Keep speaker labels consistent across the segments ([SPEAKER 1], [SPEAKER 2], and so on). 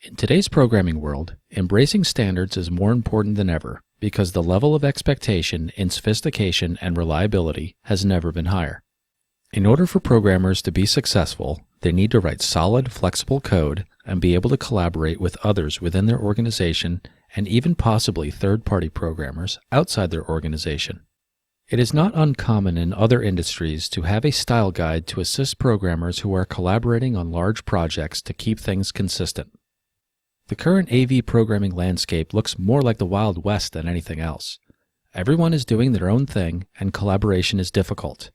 [SPEAKER 1] In today's programming world, embracing standards is more important than ever because the level of expectation in sophistication and reliability has never been higher. In order for programmers to be successful, they need to write solid, flexible code and be able to collaborate with others within their organization and even possibly third-party programmers outside their organization. It is not uncommon in other industries to have a style guide to assist programmers who are collaborating on large projects to keep things consistent. The current AV programming landscape looks more like the Wild West than anything else. Everyone is doing their own thing and collaboration is difficult.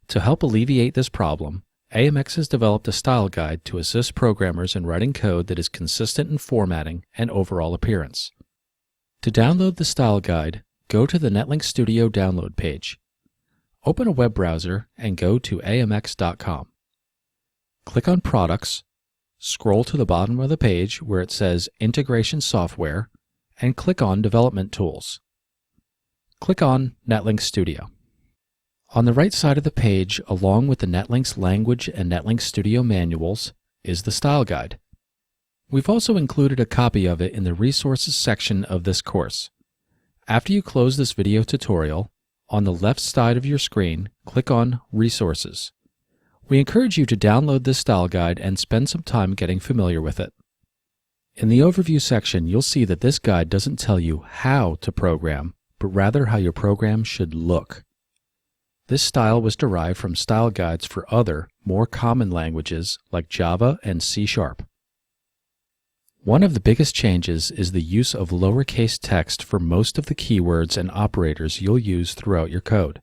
[SPEAKER 1] To help alleviate this problem, AMX has developed a style guide to assist programmers in writing code that is consistent in formatting and overall appearance. To download the style guide, go to the Netlink Studio download page. Open a web browser and go to amx.com. Click on Products, scroll to the bottom of the page where it says Integration Software, and click on Development Tools. Click on Netlink Studio. On the right side of the page, along with the Netlink's language and Netlink Studio manuals, is the style guide. We've also included a copy of it in the resources section of this course. After you close this video tutorial, on the left side of your screen, click on Resources. We encourage you to download this style guide and spend some time getting familiar with it. In the overview section, you'll see that this guide doesn't tell you how to program, but rather how your program should look. This style was derived from style guides for other, more common languages like Java and C#. One of the biggest changes is the use of lowercase text for most of the keywords and operators you'll use throughout your code.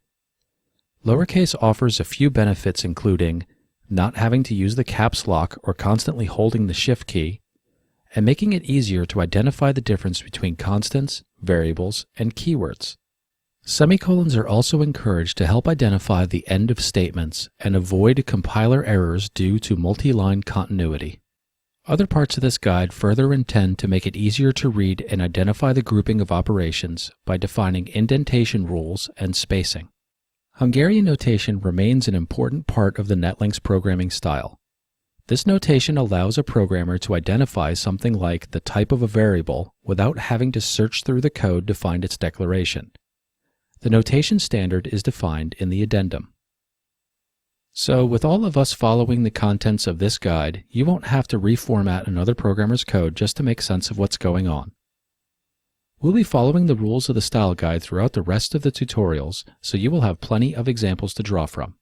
[SPEAKER 1] Lowercase offers a few benefits including not having to use the caps lock or constantly holding the shift key, and making it easier to identify the difference between constants, variables, and keywords. Semicolons are also encouraged to help identify the end of statements and avoid compiler errors due to multi-line continuity. Other parts of this guide further intend to make it easier to read and identify the grouping of operations by defining indentation rules and spacing. Hungarian notation remains an important part of the Netlink's programming style. This notation allows a programmer to identify something like the type of a variable without having to search through the code to find its declaration. The notation standard is defined in the addendum. So, with all of us following the contents of this guide, you won't have to reformat another programmer's code just to make sense of what's going on. We'll be following the rules of the style guide throughout the rest of the tutorials, so you will have plenty of examples to draw from.